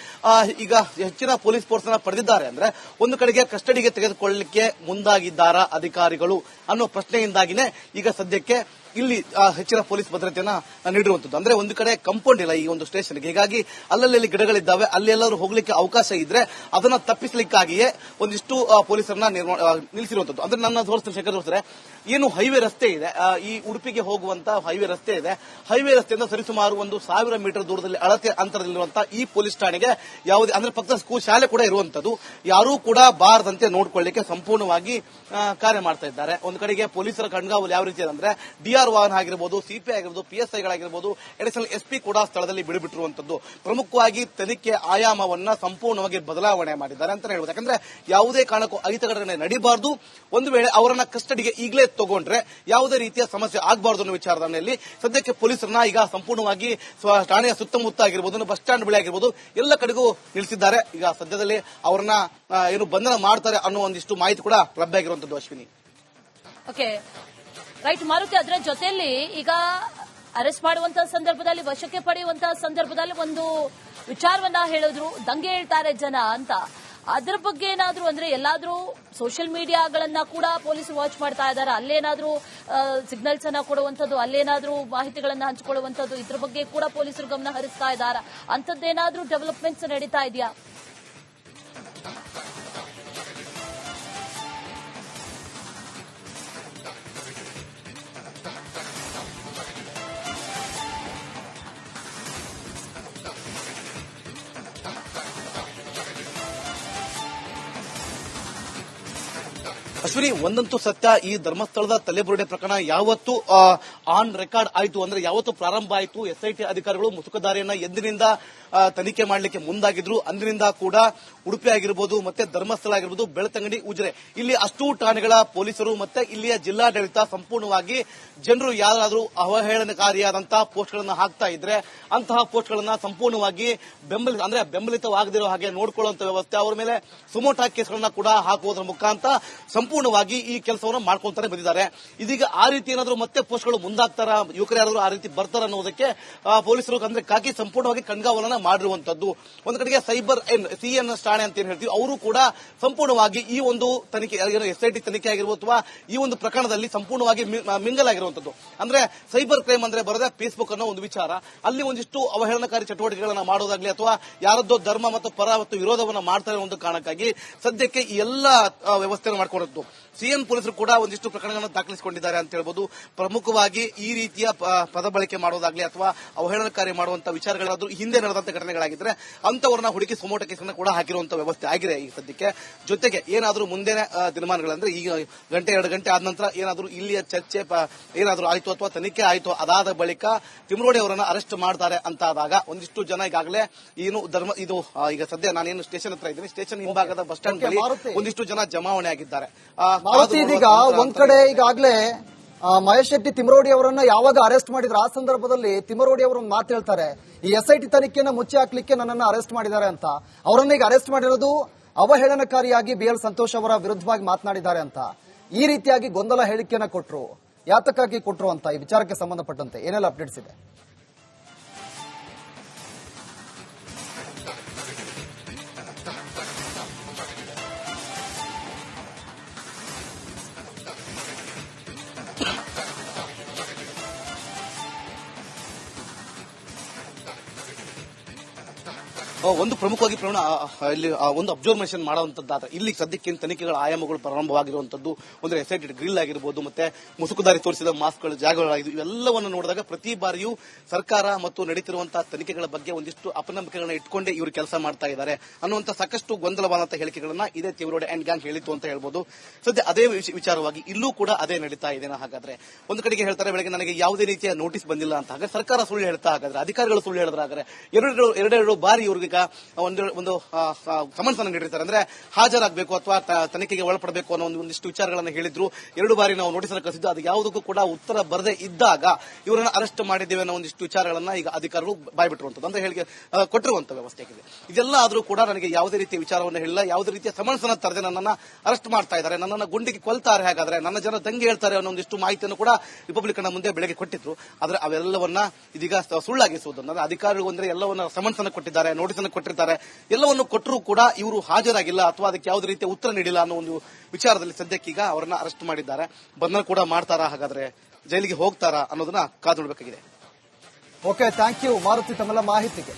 ಈಗ ಹೆಚ್ಚಿನ ಪೊಲೀಸ್ ಫೋರ್ಸ್ ಅನ್ನ ಪಡೆದಿದ್ದಾರೆ ಅಂದ್ರೆ ಒಂದು ಕಡೆಗೆ ಕಸ್ಟಡಿಗೆ ತೆಗೆದುಕೊಳ್ಳಲಿಕ್ಕೆ ಮುಂದಾಗಿದ್ದಾರಾ ಅಧಿಕಾರಿಗಳು ಅನ್ನೋ ಪ್ರಶ್ನೆಯಿಂದಾಗಿನೇ ಈಗ ಸದ್ಯಕ್ಕೆ ಇಲ್ಲಿ ಹೆಚ್ಚಿನ ಪೊಲೀಸ್ ಭದ್ರತೆಯನ್ನ ನೀಡಿರುವಂತದ್ದು. ಅಂದ್ರೆ ಒಂದು ಕಡೆ ಕಾಂಪೌಂಡ್ ಇಲ್ಲ ಈ ಒಂದು ಸ್ಟೇಷನ್ಗೆ, ಹೀಗಾಗಿ ಅಲ್ಲಲ್ಲಿ ಗಿಡಗಳಿದ್ದಾವೆ, ಅಲ್ಲಿ ಎಲ್ಲರೂ ಹೋಗ್ಲಿಕ್ಕೆ ಅವಕಾಶ ಇದ್ರೆ ಅದನ್ನ ತಪ್ಪಿಸಲಿಕ್ಕಾಗಿಯೇ ಒಂದಿಷ್ಟು ಪೊಲೀಸರನ್ನ ನಿಲ್ಲಿಸಿರುವಂತದ್ದು. ಅಂದ್ರೆ ನನ್ನ ತೋರಿಸ್ತಾರೆ ಶೇಖರ್ ತೋರಿಸ್ತಾರೆ, ಏನು ಹೈವೇ ರಸ್ತೆ ಇದೆ, ಈ ಉಡುಪಿಗೆ ಹೋಗುವಂತ ಹೈವೇ ರಸ್ತೆ ಇದೆ, ಹೈವೇ ರಸ್ತೆಯಿಂದ ಸರಿಸುಮಾರು 1,000 ಮೀಟರ್ ದೂರದಲ್ಲಿ ಅಳತೆ ಅಂತರದಲ್ಲಿರುವಂತಹ ಈ ಪೊಲೀಸ್ ಠಾಣೆಗೆ ಯಾವುದೇ ಅಂದ್ರೆ ಪಕ್ಕದ ಸ್ಕೂಲ್ ಶಾಲೆ ಕೂಡ ಇರುವಂತದ್ದು, ಯಾರೂ ಕೂಡ ಬಾರದಂತೆ ನೋಡ್ಕೊಳ್ಳಿಕ್ಕೆ ಸಂಪೂರ್ಣವಾಗಿ ಕಾರ್ಯ ಮಾಡ್ತಾ ಇದ್ದಾರೆ. ಒಂದು ಕಡೆಗೆ ಪೊಲೀಸರ ಕಣ್ಗಾವಲು ಯಾವ ರೀತಿ ಅಂದ್ರೆ ಡಿಆರ್ ವಾಹನ ಆಗಿರಬಹುದು, ಸಿಪಿ ಆಗಿರಬಹುದು, ಪಿಎಸ್ಐಗಳಾಗಿರಬಹುದು, ಅಡಿಷನಲ್ ಎಸ್ಪಿ ಕೂಡ ಸ್ಥಳದಲ್ಲಿ ಬಿಡುಬಿಟ್ಟಿರುವಂತದ್ದು. ಪ್ರಮುಖವಾಗಿ ತನಿಖೆ ಆಯಾಮವನ್ನ ಸಂಪೂರ್ಣವಾಗಿ ಬದಲಾವಣೆ ಮಾಡಿದ್ದಾರೆ ಅಂತ ಹೇಳ್ಬೋದು. ಯಾಕಂದ್ರೆ ಯಾವುದೇ ಕಾರಣಕ್ಕೂ ಅಹಿತಘಟನೆ ನಡೀಬಾರದು, ಒಂದು ವೇಳೆ ಅವರನ್ನ ಕಸ್ಟಡಿಗೆ ಈಗಲೇ ತಗೊಂಡ್ರೆ ಯಾವುದೇ ರೀತಿಯ ಸಮಸ್ಯೆ ಆಗಬಾರದು ಅನ್ನೋ ವಿಚಾರದಲ್ಲಿ ಸದ್ಯಕ್ಕೆ ಪೊಲೀಸರನ್ನ ಈಗ ಸಂಪೂರ್ಣವಾಗಿ ಠಾಣೆಯ ಸುತ್ತಮುತ್ತ ಆಗಿರಬಹುದು, ಬಸ್ ಸ್ಟ್ಯಾಂಡ್ ಬಳಿ ಆಗಿರಬಹುದು, ಎಲ್ಲ ಕಡೆಗೂ ನಿಲ್ಲಿಸಿದ್ದಾರೆ. ಈಗ ಸದ್ಯದಲ್ಲಿ ಅವರನ್ನ ಏನು ಬಂಧನ ಮಾಡ್ತಾರೆ ಅನ್ನೋ ಒಂದಿಷ್ಟು ಮಾಹಿತಿ ಕೂಡ ಲಭ್ಯ ಆಗಿರುವಂತದ್ದು. Ashwini, okay, right Maruti. ಅದರ ಜೊತೆಯಲ್ಲಿ ಈಗ ಅರೆಸ್ಟ್ ಮಾಡುವಂತಹ ಸಂದರ್ಭದಲ್ಲಿ, ವಶಕ್ಕೆ ಪಡೆಯುವಂತಹ ಸಂದರ್ಭದಲ್ಲಿ ಒಂದು ವಿಚಾರವನ್ನ ಹೇಳಿದ್ರು, ದಂಗೆ ಹೇಳ್ತಾರೆ ಜನ ಅಂತ. ಅದರ ಬಗ್ಗೆ ಏನಾದ್ರೂ ಅಂದ್ರೆ ಎಲ್ಲಾದ್ರೂ ಸೋಷಿಯಲ್ ಮೀಡಿಯಾಗಳನ್ನ ಕೂಡ ಪೊಲೀಸರು ವಾಚ್ ಮಾಡ್ತಾ ಇದ್ದಾರೆ, ಅಲ್ಲೇನಾದ್ರೂ ಸಿಗ್ನಲ್ಸ್ ಅನ್ನ ಕೊಡುವಂಥದ್ದು, ಅಲ್ಲೇನಾದ್ರೂ ಮಾಹಿತಿಗಳನ್ನ ಹಂಚಿಕೊಳ್ಳುವಂಥದ್ದು, ಇದ್ರ ಬಗ್ಗೆ ಕೂಡ ಪೊಲೀಸರು ಗಮನ ಹರಿಸ್ತಾ ಇದ್ದಾರೆ. ಅಂಥದ್ದೇನಾದ್ರೂ ಡೆವಲಪ್ಮೆಂಟ್ಸ್ ನಡೀತಾ ಇದೆಯಾ? ಅಶ್ವಿನಿ, ಒಂದಂತೂ ಸತ್ಯ, ಈ ಧರ್ಮಸ್ಥಳದ ತಲೆಬುರುಡೆ ಪ್ರಕರಣ ಯಾವತ್ತು ಆನ್ ರೆಕಾರ್ಡ್ ಆಯಿತು ಅಂದ್ರೆ ಯಾವತ್ತು ಪ್ರಾರಂಭ ಆಯಿತು, ಎಸ್ಐಟಿ ಅಧಿಕಾರಿಗಳು ಮುಸುಕುದಾರಿಯನ್ನ ಎಂದಿನಿಂದ ತನಿಖೆ ಮಾಡಲಿಕ್ಕೆ ಮುಂದಾಗಿದ್ರು, ಅಂದಿನಿಂದ ಕೂಡ ಉಡುಪಿ ಆಗಿರಬಹುದು, ಮತ್ತೆ ಧರ್ಮಸ್ಥಳ ಆಗಿರಬಹುದು, ಬೆಳ್ತಂಗಡಿ, ಉಜಿರೆ, ಇಲ್ಲಿ ಅಷ್ಟೂ ಠಾಣೆಗಳ ಪೊಲೀಸರು ಮತ್ತೆ ಇಲ್ಲಿಯ ಜಿಲ್ಲಾಡಳಿತ ಸಂಪೂರ್ಣವಾಗಿ ಜನರು ಯಾರಾದರೂ ಅವಹೇಳನಕಾರಿಯಾದಂತಹ ಪೋಸ್ಟ್ಗಳನ್ನು ಹಾಕ್ತಾ ಇದ್ರೆ ಅಂತಹ ಪೋಸ್ಟ್ಗಳನ್ನ ಸಂಪೂರ್ಣವಾಗಿ ಬೆಂಬಲಿತವಾಗದಿರೋ ಹಾಗೆ ನೋಡ್ಕೊಳ್ಳುವಂತ ವ್ಯವಸ್ಥೆ, ಅವರ ಮೇಲೆ ಸುಮೋಟೋ ಕೇಸ್ಗಳನ್ನ ಕೂಡ ಹಾಕುವುದರ ಮುಖಾಂತರ ಸಂಪೂರ್ಣವಾಗಿ ಈ ಕೆಲಸವನ್ನು ಮಾಡ್ಕೊಂತಾನೆ ಬಂದಿದ್ದಾರೆ. ಇದೀಗ ಆ ರೀತಿ ಏನಾದರೂ ಮತ್ತೆ ಪೋಸ್ಟ್ಗಳು ಮುಂದಾಗ್ತಾರ, ಯುವಕರು ಯಾರಾದರೂ ಆ ರೀತಿ ಬರ್ತಾರ ಅನ್ನೋದಕ್ಕೆ ಪೊಲೀಸರು ಅಂದ್ರೆ ಕಾಕಿ ಸಂಪೂರ್ಣವಾಗಿ ಕಣ್ಗಾವಲನ್ನ ಮಾಡಿರುವಂತದ್ದು. ಒಂದು ಕಡೆಗೆ ಸೈಬರ್ ಸಿಎನ್ ಠಾಣೆ ಅಂತ ಏನ್ ಹೇಳ್ತೀವಿ, ಅವರು ಕೂಡ ಸಂಪೂರ್ಣವಾಗಿ ಈ ಒಂದು ತನಿಖೆ ಎಸ್ಐಟಿ ತನಿಖೆ ಆಗಿರ್ಬೋದು ಅಥವಾ ಈ ಒಂದು ಪ್ರಕರಣದಲ್ಲಿ ಸಂಪೂರ್ಣವಾಗಿ ಮಿಂಗಲ್ ಆಗಿರುವಂತದ್ದು. ಅಂದ್ರೆ ಸೈಬರ್ ಕ್ರೈಮ್ ಅಂದ್ರೆ ಬರದೆ ಫೇಸ್ಬುಕ್ ಅನ್ನೋ ಒಂದು ವಿಚಾರ, ಅಲ್ಲಿ ಒಂದಿಷ್ಟು ಅವಹೇಳನಕಾರಿ ಚಟುವಟಿಕೆಗಳನ್ನ ಮಾಡೋದಾಗ್ಲಿ ಅಥವಾ ಯಾರದ್ದೋ ಧರ್ಮ ಮತ್ತು ಪರ ಮತ್ತು ವಿರೋಧವನ್ನ ಮಾಡ್ತಾ ಇರೋ ಒಂದು ಕಾರಣಕ್ಕಾಗಿ ಸದ್ಯಕ್ಕೆ ಈ ಎಲ್ಲ ವ್ಯವಸ್ಥೆಯನ್ನು ಮಾಡ್ಕೊಂಡಿದ್ದು. ಸಿಎನ್ ಪೊಲೀಸರು ಕೂಡ ಒಂದಿಷ್ಟು ಪ್ರಕರಣಗಳನ್ನು ದಾಖಲಿಸಿಕೊಂಡಿದ್ದಾರೆ ಅಂತ ಹೇಳ್ಬೋದು. ಪ್ರಮುಖವಾಗಿ ಈ ರೀತಿಯ ಪದ ಬಳಕೆ ಮಾಡೋದಾಗ್ಲಿ ಅಥವಾ ಅವಹೇಳನಕಾರಿ ಮಾಡುವಂತಹ ವಿಚಾರಗಳಾದ್ರೂ ಹಿಂದೆ ನಡೆದಂತ ಘಟನೆಗಳಾಗಿದ್ರೆ ಅಂತವರನ್ನ ಹುಡುಕಿ ಸುಮೋಟೋ ಕೇಸನ್ನ ಕೂಡ ಹಾಕಿರುವಂತಹ ವ್ಯವಸ್ಥೆ ಆಗಿದೆ ಈ ಸದ್ಯಕ್ಕೆ. ಜೊತೆಗೆ ಏನಾದ್ರೂ ಮುಂದಿನ ದಿನಮಾನಗಳಂದ್ರೆ ಈಗ 1-2 ಗಂಟೆ ಆದ ನಂತರ ಏನಾದ್ರೂ ಇಲ್ಲಿಯ ಚರ್ಚೆ ಏನಾದ್ರೂ ಆಯ್ತು ಅಥವಾ ತನಿಖೆ ಆಯ್ತು, ಅದಾದ ಬಳಿಕ ತಿಮ್ರೋಡಿ ಅವರನ್ನ ಅರೆಸ್ಟ್ ಮಾಡ್ತಾರೆ ಅಂತ ಆದಾಗ ಒಂದಿಷ್ಟು ಜನ ಈಗಾಗಲೇ ಏನು ಈಗ ಸದ್ಯ ನಾನೇನು ಸ್ಟೇಷನ್ ಹತ್ರ ಇದ್ದೀನಿ, ಸ್ಟೇಷನ್ ಹಿಂಭಾಗದ ಬಸ್ ಸ್ಟ್ಯಾಂಡ್ ಬಳಿ ಒಂದಿಷ್ಟು ಜನ ಜಮಾವಣೆ ಆಗಿದ್ದಾರೆ. ಇದೀಗ ಒಂದ್ ಕಡೆ ಈಗಾಗಲೇ ಮಹೇಶ್ ಶೆಟ್ಟಿ ತಿಮರೋಡಿ ಅವರನ್ನ ಯಾವಾಗ ಅರೆಸ್ಟ್ ಮಾಡಿದ್ರು ಆ ಸಂದರ್ಭದಲ್ಲಿ ತಿಮರೋಡಿ ಅವರು ಒಂದು ಮಾತು ಹೇಳ್ತಾರೆ, ಈ ಎಸ್ಐಟಿ ತನಿಖೆಯನ್ನು ಮುಚ್ಚಿ ಹಾಕ್ಲಿಕ್ಕೆ ನನ್ನನ್ನು ಅರೆಸ್ಟ್ ಮಾಡಿದ್ದಾರೆ ಅಂತ. ಅವರನ್ನ ಈಗ ಅರೆಸ್ಟ್ ಮಾಡಿರೋದು ಅವಹೇಳನಕಾರಿಯಾಗಿ BL ಸಂತೋಷ್ ಅವರ ವಿರುದ್ಧವಾಗಿ ಮಾತನಾಡಿದ್ದಾರೆ ಅಂತ ಈ ರೀತಿಯಾಗಿ ಗೊಂದಲ ಹೇಳಿಕೆಯನ್ನ ಕೊಟ್ಟರು. ಯಾತಕ್ಕಾಗಿ ಕೊಟ್ಟರು ಅಂತ ಈ ವಿಚಾರಕ್ಕೆ ಸಂಬಂಧಪಟ್ಟಂತೆ ಏನೆಲ್ಲ ಅಪ್ಡೇಟ್ಸ್ ಇದೆ? ಒಂದು ಪ್ರಮುಖವಾಗಿ ಇಲ್ಲಿ ಒಂದು ಅಬ್ಸರ್ವೇಷನ್ ಮಾಡುವಂತದ್ದಾದ್ರೆ ಇಲ್ಲಿ ಸದ್ಯಕ್ಕೆ ತನಿಖೆಗಳ ಆಯಾಮಗಳು ಪ್ರಾರಂಭವಾಗಿರುವಂತದ್ದು. ಅಂದ್ರೆ ಎಸ್ಐಟಿ ಗ್ರಿಲ್ ಆಗಿರಬಹುದು, ಮತ್ತೆ ಮುಸುಕುದಾರಿ ತೋರಿಸಿದ ಮಾಸ್ಕ್ಗಳು, ಜಾಗಗಳಾಗಿದ್ದು, ಇವೆಲ್ಲವನ್ನು ನೋಡಿದಾಗ ಪ್ರತಿ ಬಾರಿಯೂ ಸರ್ಕಾರ ಮತ್ತು ನಡೀತಿರುವಂತಹ ತನಿಖೆಗಳ ಬಗ್ಗೆ ಒಂದಿಷ್ಟು ಅಪನಂಬಿಕೆಗಳನ್ನ ಇಟ್ಕೊಂಡೇ ಇವರು ಕೆಲಸ ಮಾಡ್ತಾ ಇದ್ದಾರೆ ಅನ್ನುವಂತ ಸಾಕಷ್ಟು ಗೊಂದಲವಾದಂತಹ ಹೇಳಿಕೆಗಳನ್ನ ಇದೇ ತಿಮರೋಡಿ ಅಂಡ್ ಗ್ಯಾಂಗ್ ಹೇಳಿತ್ತು ಅಂತ ಹೇಳ್ಬೋದು. ಸದ್ಯ ಅದೇ ವಿಚಾರವಾಗಿ ಇಲ್ಲೂ ಕೂಡ ಅದೇ ನಡೀತಾ ಇದೆ. ಹಾಗಾದ್ರೆ ಒಂದು ಕಡೆಗೆ ಹೇಳ್ತಾರೆ, ಬೆಳಗ್ಗೆ ನನಗೆ ಯಾವುದೇ ರೀತಿಯ ನೋಟಿಸ್ ಬಂದಿಲ್ಲ ಅಂತ. ಹಾಗಾದ್ರೆ ಸರ್ಕಾರ ಸುಳ್ಳು ಹೇಳ್ತಾ, ಹಾಗಾದ್ರೆ ಅಧಿಕಾರಿಗಳು ಸುಳ್ಳು ಹೇಳಿದ್ರೆ ಹಾಗಾದ್ರೆ ಎರಡೆರಡು ಬಾರಿ ಇವ್ರಿಗೆ ಒಂದು ಸಮನ್ಸ್ ಅನ್ನು ನೀಡಿರ್ತಾರೆ. ಅಂದ್ರೆ ಹಾಜರಾಗಬೇಕು ಅಥವಾ ತನಿಖೆಗೆ ಒಳಪಡಬೇಕು ಅನ್ನೋ ಒಂದಿಷ್ಟು ವಿಚಾರಗಳನ್ನು ಹೇಳಿದ್ರು. 2 ಬಾರಿ ನಾವು ನೋಟಿಸ್ ಅನ್ನು ಕಳಿಸಿದ್ದು, ಅದು ಯಾವುದಕ್ಕೂ ಕೂಡ ಉತ್ತರ ಬರದೇ ಇದ್ದಾಗ ಇವರನ್ನ ಅರೆಸ್ಟ್ ಮಾಡಿದ್ದೇವೆ ಅನ್ನೋ ಒಂದಿಷ್ಟು ವಿಚಾರಗಳನ್ನ ಈಗ ಅಧಿಕಾರಿಗಳು ಬಾಯ್ಬಿಟ್ಟಿರುವಂತದ್ದು, ಅಂದ್ರೆ ಹೇಳಿಕೆ ಕೊಟ್ಟಿರುವಂತಹ ವ್ಯವಸ್ಥೆ ಆಗಿದೆ. ಇದೆಲ್ಲ ಆದ್ರೂ ಕೂಡ ನನಗೆ ಯಾವುದೇ ರೀತಿಯ ವಿಚಾರವನ್ನು ಹೇಳಿಲ್ಲ, ಯಾವುದೇ ರೀತಿಯ ಸಮನ್ಸ್ ಅನ್ನು ತರದೆ ನನ್ನನ್ನ ಅರೆಸ್ಟ್ ಮಾಡ್ತಾ ಇದ್ದಾರೆ, ನನ್ನನ್ನು ಗುಂಡಿಗೆ ಕೊಲ್ತಾರೆ, ಹಾಗಾದ್ರೆ ನನ್ನ ಜನ ದಂಗೆ ಹೇಳ್ತಾರೆ ಅನ್ನೋ ಒಂದಿಷ್ಟು ಮಾಹಿತಿಯನ್ನು ಕೂಡ ರಿಪಬ್ಲಿಕನ್ ಮುಂದೆ ಬೆಳಗ್ಗೆ ಕೊಟ್ಟಿದ್ರು. ಆದ್ರೆ ಅವೆಲ್ಲವನ್ನ ಇದೀಗ ಸುಳ್ಳಾಗಿಸುವುದು, ಅಧಿಕಾರಿಗಳು ಅಂದ್ರೆ ಎಲ್ಲವನ್ನ ಸಮನ್ಸ್ ಅನ್ನು ಕೊಟ್ಟಿದ್ದಾರೆ, ನೋಟಿಸ್ ದಾಖಲೆ ಕೊಟ್ಟಿರ್ತಾರೆ. ಎಲ್ಲವನ್ನು ಕೊಟ್ಟರೂ ಕೂಡ ಇವರು ಹಾಜರಾಗಿಲ್ಲ ಅಥವಾ ಅದಕ್ಕೆ ಯಾವುದೇ ರೀತಿಯ ಉತ್ತರ ನೀಡಿಲ್ಲ ಅನ್ನೋ ಒಂದು ವಿಚಾರದಲ್ಲಿ ಸದ್ಯಕ್ಕೀಗ ಅವರನ್ನ ಅರೆಸ್ಟ್ ಮಾಡಿದ್ದಾರೆ. ಬಂಧನ ಕೂಡ ಮಾಡ್ತಾರಾ, ಹಾಗಾದ್ರೆ ಜೈಲಿಗೆ ಹೋಗ್ತಾರಾ ಅನ್ನೋದನ್ನ ಕಾದು ನೋಡಬೇಕಾಗಿದೆ. ಓಕೆ, ಥ್ಯಾಂಕ್ ಯು ಮಾರುತಿ ತಮ್ಮೆಲ್ಲ ಮಾಹಿತಿಗೆ.